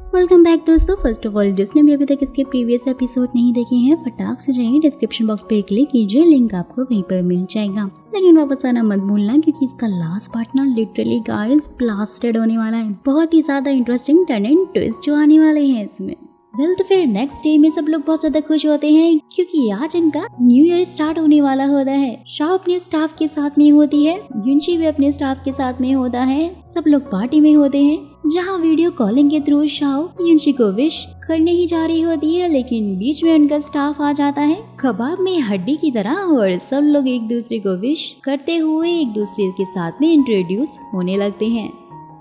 Welcome back दोस्तों। First of all जिसने भी अभी तक इसके प्रीवियस एपिसोड नहीं देखे हैं फटाक से जाइए डिस्क्रिप्शन बॉक्स पे क्लिक कीजिए, लिंक आपको वहीं पर मिल जाएगा। लेकिन वापस आना मत भूलना क्योंकि इसका लास्ट पार्ट ना लिटरली गाइस ब्लास्टेड होने वाला है। बहुत ही ज्यादा इंटरेस्टिंग टर्न एंड ट्विस्ट जो आने वाले हैं इसमें। तो फिर नेक्स्ट डे में सब लोग बहुत ज्यादा खुश होते हैं क्योंकि आज इनका न्यू ईयर स्टार्ट होने वाला होता है। शाओ अपने स्टाफ के साथ में होती है, युनशी भी अपने स्टाफ के साथ में होता है। सब लोग पार्टी में होते हैं जहां वीडियो कॉलिंग के थ्रू शाओ युनशी को विश करने ही जा रही होती है, लेकिन बीच में उनका स्टाफ आ जाता है कबाब में हड्डी की तरह और सब लोग एक दूसरे को विश करते हुए एक दूसरे के साथ में इंट्रोड्यूस होने लगते हैं।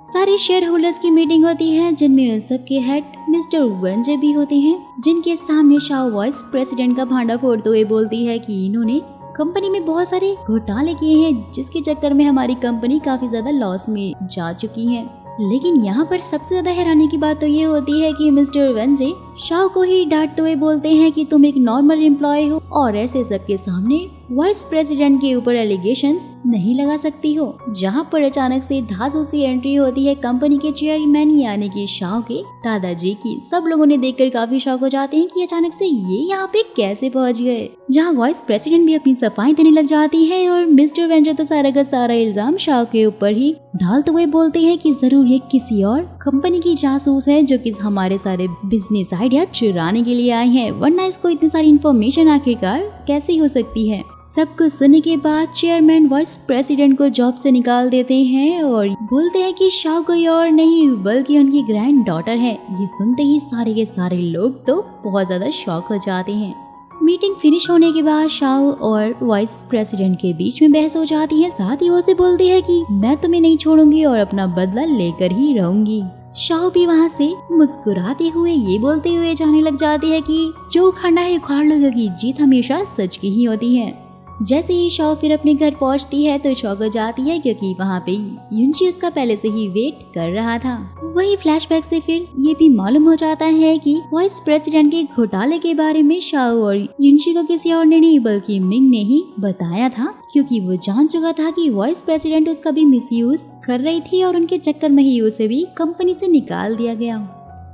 सारे शेयर होल्डर्स की मीटिंग होती है जिनमें उन सबके हेड मिस्टर वेंजे भी होते हैं, जिनके सामने शाओ वाइस प्रेसिडेंट का भांडा फोड़ते हुए बोलती है कि इन्होंने कंपनी में बहुत सारे घोटाले किए हैं जिसके चक्कर में हमारी कंपनी काफी ज्यादा लॉस में जा चुकी है। लेकिन यहाँ पर सबसे ज्यादा हैरानी की बात तो ये होती है कि मिस्टर वेंजे शाओ को ही डांटते हुए बोलते हैं कि तुम एक नॉर्मल एम्प्लॉय हो और ऐसे सबके सामने वाइस प्रेसिडेंट के ऊपर एलिगेशंस नहीं लगा सकती हो। जहाँ पर अचानक से धांसू सी एंट्री होती है कंपनी के चेयरमैन यानी कि शाओ के दादाजी की। सब लोगों ने देखकर काफी शॉक हो जाते हैं कि अचानक से ये यहाँ पे कैसे पहुँच गए। जहाँ वाइस प्रेसिडेंट भी अपनी सफाई देने लग जाती है और मिस्टर वेंजे तो सारा का सारा इल्जाम शाओ के ऊपर ही डालते हुए बोलते हैं कि जरूर ये किसी और कंपनी की जासूस है जो कि हमारे सारे बिजनेस आइडिया चुराने के लिए आए हैं, वरना इसको इतनी सारी इन्फॉर्मेशन आखिरकार कैसे हो सकती है। सब कुछ सुनने के बाद चेयरमैन वाइस प्रेसिडेंट को जॉब से निकाल देते हैं और बोलते हैं कि शाओ कोई और नहीं बल्कि उनकी ग्रैंड डॉटर है। ये सुनते ही सारे के सारे लोग तो बहुत ज्यादा शॉक हो जाते हैं। मीटिंग फिनिश होने के बाद शाओ और वाइस प्रेसिडेंट के बीच में बहस हो जाती है। साथ ही वो उसे बोलती है कि मैं तुम्हें नहीं छोड़ूंगी और अपना बदला लेकर ही रहूंगी। शाओ भी वहाँ से मुस्कुराते हुए ये बोलते हुए जाने लग जाती है कि जो उखाड़ना है उखाड़ लो क्योंकि जीत हमेशा सच की ही होती है। जैसे ही शाओ फिर अपने घर पहुंचती है तो शॉक हो जाती है क्योंकि वहाँ पे युनशी उसका पहले से ही वेट कर रहा था। वही फ्लैशबैक से फिर ये भी मालूम हो जाता है कि वाइस प्रेसिडेंट के घोटाले के बारे में शाओ और युनशी को किसी और ने नहीं बल्कि मिंग ने ही बताया था, क्योंकि वो जान चुका था कि वाइस प्रेसिडेंट उसका भी मिसयूज कर रही थी और उनके चक्कर में ही उसे भी कंपनी से निकाल दिया गया।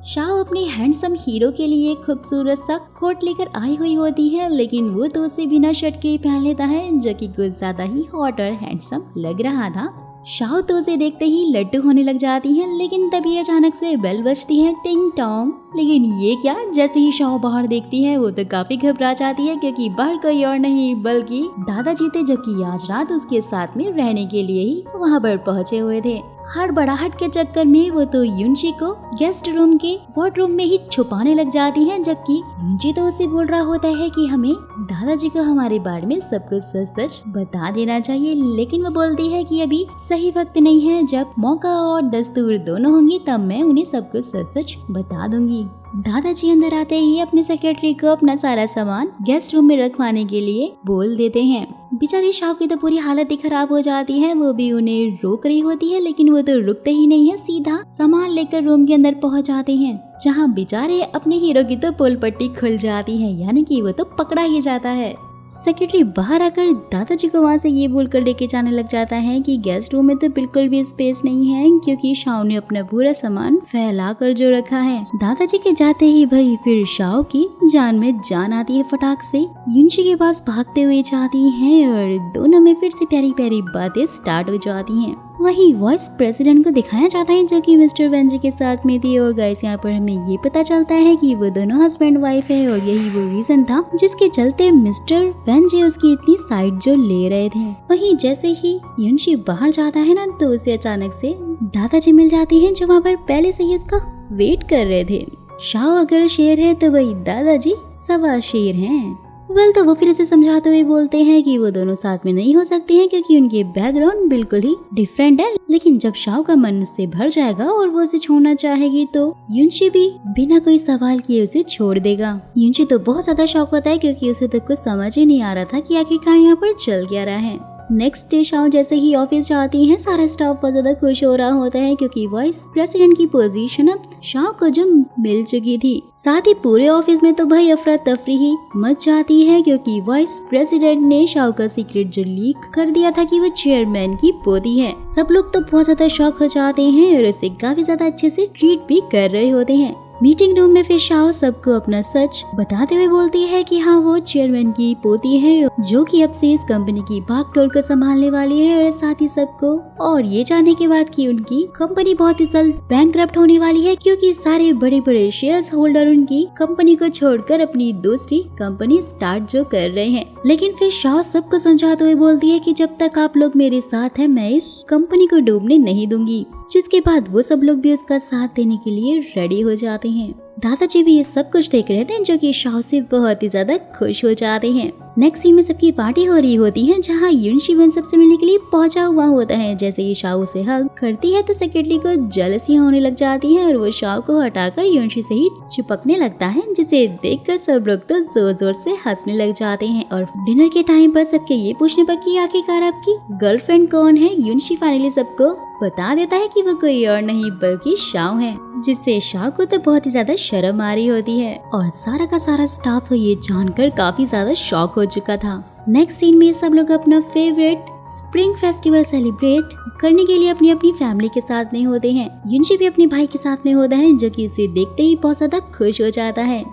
शाओ अपने हैंडसम हीरो के लिए खूबसूरत सा कोट लेकर आई हुई होती है, लेकिन वो तो उसे बिना शर्ट के पहन लेता है जो कि कुछ ज्यादा ही हॉट और हैंडसम लग रहा था। शाओ तो उसे देखते ही लड्डू होने लग जाती है, लेकिन तभी अचानक से बेल बजती है टिंग टोंग। लेकिन ये क्या, जैसे ही शाओ बाहर देखती है वो तो काफी घबरा जाती है क्योंकि बाहर कोई और नहीं बल्कि दादाजी थे जो कि आज रात उसके साथ में रहने के लिए ही वहाँ पर पहुँचे हुए थे। हड़बड़ाहट के चक्कर में वो तो युनशी को गेस्ट रूम के वार्डरूम में ही छुपाने लग जाती है, जबकि युनशी तो उसे बोल रहा होता है कि हमें दादाजी को हमारे बारे में सब कुछ सच सच बता देना चाहिए। लेकिन वो बोलती है कि अभी सही वक्त नहीं है, जब मौका और दस्तूर दोनों होंगी तब मैं उन्हें सब कुछ सच सच बता दूंगी। दादाजी अंदर आते ही अपने सेक्रेटरी को अपना सारा सामान गेस्ट रूम में रखवाने के लिए बोल देते हैं। बेचारी शाओ की तो पूरी हालत ही खराब हो जाती है। वो भी उन्हें रोक रही होती है लेकिन वो तो रुकते ही नहीं है, सीधा सामान लेकर रूम के अंदर पहुंच जाते हैं, जहां बेचारे अपने हीरो की तो पोल पट्टी खुल जाती है, यानी कि वो तो पकड़ा ही जाता है। सेक्रेटरी बाहर आकर दादाजी को वहाँ से ये बोलकर लेके जाने लग जाता है कि गेस्ट रूम में तो बिल्कुल भी स्पेस नहीं है क्योंकि शाओ ने अपना पूरा सामान फैला कर जो रखा है। दादाजी के जाते ही भाई फिर शाओ की जान में जान आती है। फटाक से युनशी के पास भागते हुए जाती हैं और दोनों में फिर से प्यारी प्यारी बातें स्टार्ट हो जाती हैं। वही वाइस प्रेसिडेंट को दिखाया जाता है जो कि मिस्टर वेंजे के साथ में थी और गाइस यहाँ पर हमें ये पता चलता है कि वो दोनों हस्बैंड वाइफ है और यही वो रीजन था जिसके चलते मिस्टर वेंजे उसकी इतनी साइड जो ले रहे थे। वही जैसे ही युनशी बाहर जाता है ना तो उसे अचानक से दादाजी मिल जाते हैं जो वहाँ पर पहले से ही उसका वेट कर रहे थे। शाओ अगर शेर है तो वही दादाजी सवा शेर हैं। तो वो फिर इसे समझाते हुए बोलते हैं कि वो दोनों साथ में नहीं हो सकते हैं क्योंकि उनके बैकग्राउंड बिल्कुल ही डिफरेंट है। लेकिन जब शाओ का मन उससे भर जाएगा और वो उसे छोड़ना चाहेगी तो युनशी भी बिना कोई सवाल किए उसे छोड़ देगा। युनशी तो बहुत ज्यादा शॉक होता है क्योंकि उसे तो कुछ समझ ही नहीं आ रहा था कि आखिरकार यहाँ पर चल क्या रहा है। नेक्स्ट डे शाओ जैसे ही ऑफिस जाती है सारा स्टाफ बहुत ज्यादा खुश हो रहा होता है क्योंकि वाइस प्रेसिडेंट की पोजीशन अब शाओ को जो मिल चुकी थी। साथ ही पूरे ऑफिस में तो भाई अफरा तफरी ही मच जाती है क्योंकि वाइस प्रेसिडेंट ने शाओ का सीक्रेट जो लीक कर दिया था कि वो चेयरमैन की पोती है। सब लोग तो बहुत ज्यादा शॉक हो जाते हैं और उसे काफी ज्यादा अच्छे से ट्रीट भी कर रहे होते हैं। मीटिंग रूम में फिर शाओ सबको अपना सच बताते हुए बोलती है कि हाँ वो चेयरमैन की पोती है जो कि अब से इस कंपनी की भागदौड़ को संभालने वाली है, और साथ ही सबको और ये जानने के बाद कि उनकी कंपनी बहुत ही जल्द बैंकक्रप्ट होने वाली है क्योंकि सारे बड़े बड़े शेयर्स होल्डर उनकी कंपनी को छोड़कर अपनी दूसरी कंपनी स्टार्ट जो कर रहे हैं। लेकिन फिर शाओ सबको समझाते हुए बोलती है कि जब तक आप लोग मेरे साथ हैं मैं इस कंपनी को डूबने नहीं दूंगी, जिसके बाद वो सब लोग भी उसका साथ देने के लिए रेडी हो जाते हैं। दादाजी भी ये सब कुछ देख रहे थे जो कि शाओ से बहुत ही ज्यादा खुश हो जाते हैं। नेक्स्ट सीन में सबकी पार्टी हो रही होती है जहाँ युनशी वन सबसे मिलने के लिए पहुंचा हुआ होता है। जैसे ही शाओ से हग करती है तो सेक्रेटरी को जेलसी होने लग जाती है और वो शाओ को हटाकर युनशी से ही चिपकने लगता है, जिसे देखकर सब लोग तो जोर जोर से हंसने लग जाते हैं। और डिनर के टाइम पर सबके ये पूछने पर कि आखिरकार आपकी गर्लफ्रेंड कौन है, युनशी फाइनली सबको बता देता है कि वो कोई और नहीं बल्कि शाओ है, जिससे शाओ को तो बहुत ही ज्यादा शर्म आ रही होती है और सारा का सारा स्टाफ तो ये जानकर काफी ज्यादा शॉक हो चुका था। नेक्स्ट सीन में सब लोग अपना फेवरेट स्प्रिंग फेस्टिवल सेलिब्रेट करने के लिए अपनी अपनी फैमिली के साथ में होते हैं। युनशी भी अपने भाई के साथ में होता है जो कि इसे देखते ही बहुत ज्यादा खुश हो जाता है।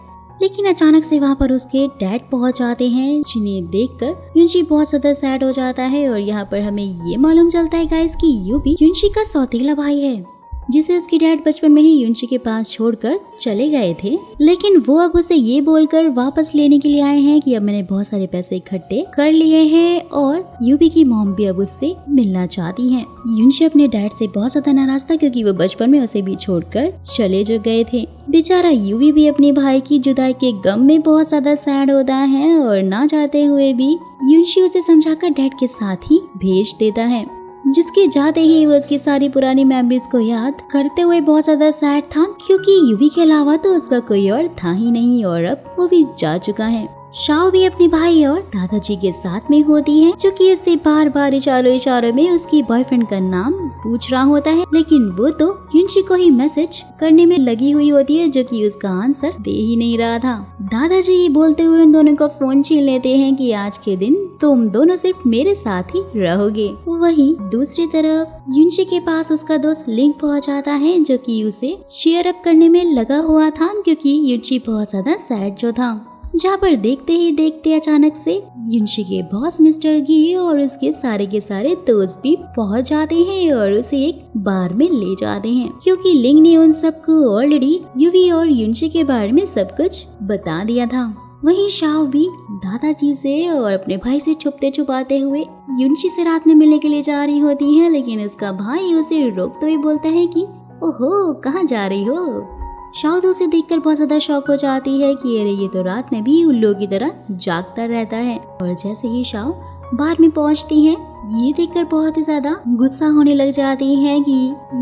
लेकिन अचानक से वहाँ पर उसके डैड पहुँच जाते हैं, जिन्हें देखकर युनशी बहुत ज्यादा सैड हो जाता है। और यहाँ पर हमें ये मालूम चलता है गाइस कि युबी युनशी का सौतेला भाई है, जिसे उसके डैड बचपन में ही युनशी के पास छोड़कर चले गए थे। लेकिन वो अब उसे ये बोलकर वापस लेने के लिए आए हैं कि अब मैंने बहुत सारे पैसे इकट्ठे कर लिए हैं और युबी की मॉम भी अब उससे मिलना चाहती हैं। युनशी अपने डैड से बहुत ज्यादा नाराज था क्योंकि वो बचपन में उसे भी छोड़कर चले जो गए थे। बेचारा युबी भी अपने भाई की जुदाई के गम में बहुत ज्यादा सैड होता है और ना चाहते हुए भी युनशी उसे समझाकर डैड के साथ ही भेज देता है, जिसके जाते ही वो उसकी सारी पुरानी मेमोरीज को याद करते हुए बहुत ज्यादा सैड था क्योंकि युवी के अलावा तो उसका कोई और था ही नहीं और अब वो भी जा चुका है। शाओ भी अपने भाई और दादाजी के साथ में होती है जो कि उससे बार बार इशारों में उसकी बॉयफ्रेंड का नाम पूछ रहा होता है, लेकिन वो तो युनशी को ही मैसेज करने में लगी हुई होती है जो कि उसका आंसर दे ही नहीं रहा था। दादाजी ये बोलते हुए उन दोनों का फोन छीन लेते हैं कि आज के दिन तुम दोनों सिर्फ मेरे साथ ही रहोगे। वहीं दूसरी तरफ युनशी के पास उसका दोस्त लिंक पहुंच जाता है जो कि उसे चीयर अप करने में लगा हुआ था क्योंकि युनशी बहुत ज्यादा सैड जो था। जहाँ पर देखते ही देखते अचानक से युनशी के बॉस मिस्टर गी और उसके सारे के सारे दोस्त भी पहुंच जाते हैं और उसे एक बार में ले जाते हैं क्योंकि लिंग ने उन सबको ऑलरेडी युवी और युनशी के बारे में सब कुछ बता दिया था। वहीं शाओ भी दादाजी से और अपने भाई से छुपते छुपाते हुए युनशी से रात में मिलने के लिए जा रही होती है, लेकिन उसका भाई उसे रोकते हुए बोलता है कि ओहो कहाँ जा रही हो। शाओ तो उसे देखकर बहुत ज्यादा शॉक हो जाती है कि अरे ये तो रात में भी उल्लू की तरह जागता रहता है। और जैसे ही शाओ बार में पहुंचती है ये देखकर बहुत ही ज्यादा गुस्सा होने लग जाती है कि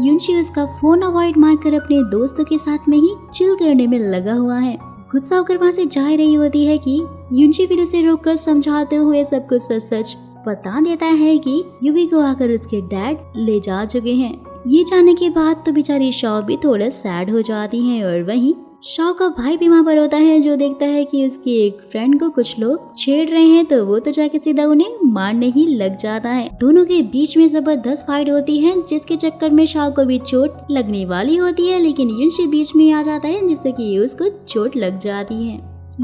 युनशी उसका फोन अवॉइड मारकर अपने दोस्तों के साथ में ही चिल करने में लगा हुआ है। गुस्सा होकर वहाँ से जा रही होती है कि युनशी फिर उसे रोककर समझाते हुए सब कुछ सच सच बता देता है कि युवी को आकर उसके डैड ले जा चुके हैं। ये जानने के बाद तो बेचारी शाओ भी थोड़ा सैड हो जाती है और वहीं शाओ का भाई भी वहाँ पर होता है जो देखता है कि उसके एक फ्रेंड को कुछ लोग छेड़ रहे हैं तो वो तो जाके सीधा उन्हें मारने ही लग जाता है। दोनों के बीच में जबरदस्त फाइट होती है जिसके चक्कर में शाओ को भी चोट लगने वाली होती है, लेकिन युनशी बीच में आ जाता है जिससे कि उसको चोट लग जाती है।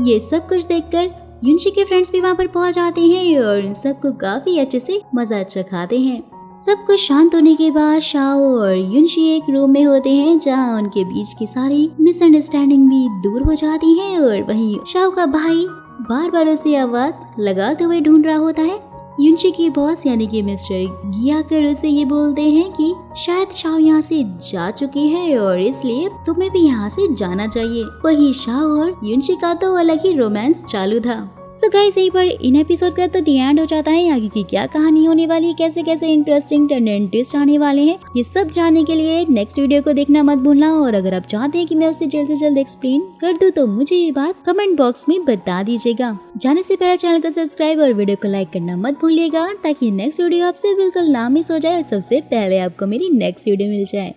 ये सब कुछ देखकर युनशी के फ्रेंड्स भी वहाँ पर पहुँच जाते हैं और इन सबको काफी अच्छे से मजा चखाते हैं। सब कुछ शांत होने के बाद शाओ और युनशी एक रूम में होते हैं जहां उनके बीच की सारी मिसअंडरस्टैंडिंग भी दूर हो जाती है और वहीं शाओ का भाई बार बार उसे आवाज लगाते हुए ढूंढ रहा होता है। युनशी के बॉस यानी कि मिस्टर गी आकर उसे ये बोलते हैं कि शायद शाओ यहाँ से जा चुकी है और इसलिए तुम्हें भी यहाँ से जाना चाहिए। वहीं शाओ और युनशी का तो अलग ही रोमांस चालू था। सो गाइस यहीं पर इन एपिसोड का तो दी एंड हो जाता है। आगे की क्या कहानी होने वाली है, कैसे कैसे इंटरेस्टिंग टर्न एंड ट्विस्ट आने वाले हैं, ये सब जानने के लिए नेक्स्ट वीडियो को देखना मत भूलना। और अगर आप चाहते हैं कि मैं उसे जल्द से जल्द एक्सप्लेन कर दूं तो मुझे ये बात कमेंट बॉक्स में बता दीजिएगा। जाने से पहले चैनल को सब्सक्राइब और वीडियो को लाइक करना मत भूलिएगा ताकि नेक्स्ट वीडियो आपसे बिल्कुल ना मिस हो जाए और सबसे पहले आपको मेरी नेक्स्ट वीडियो मिल जाए।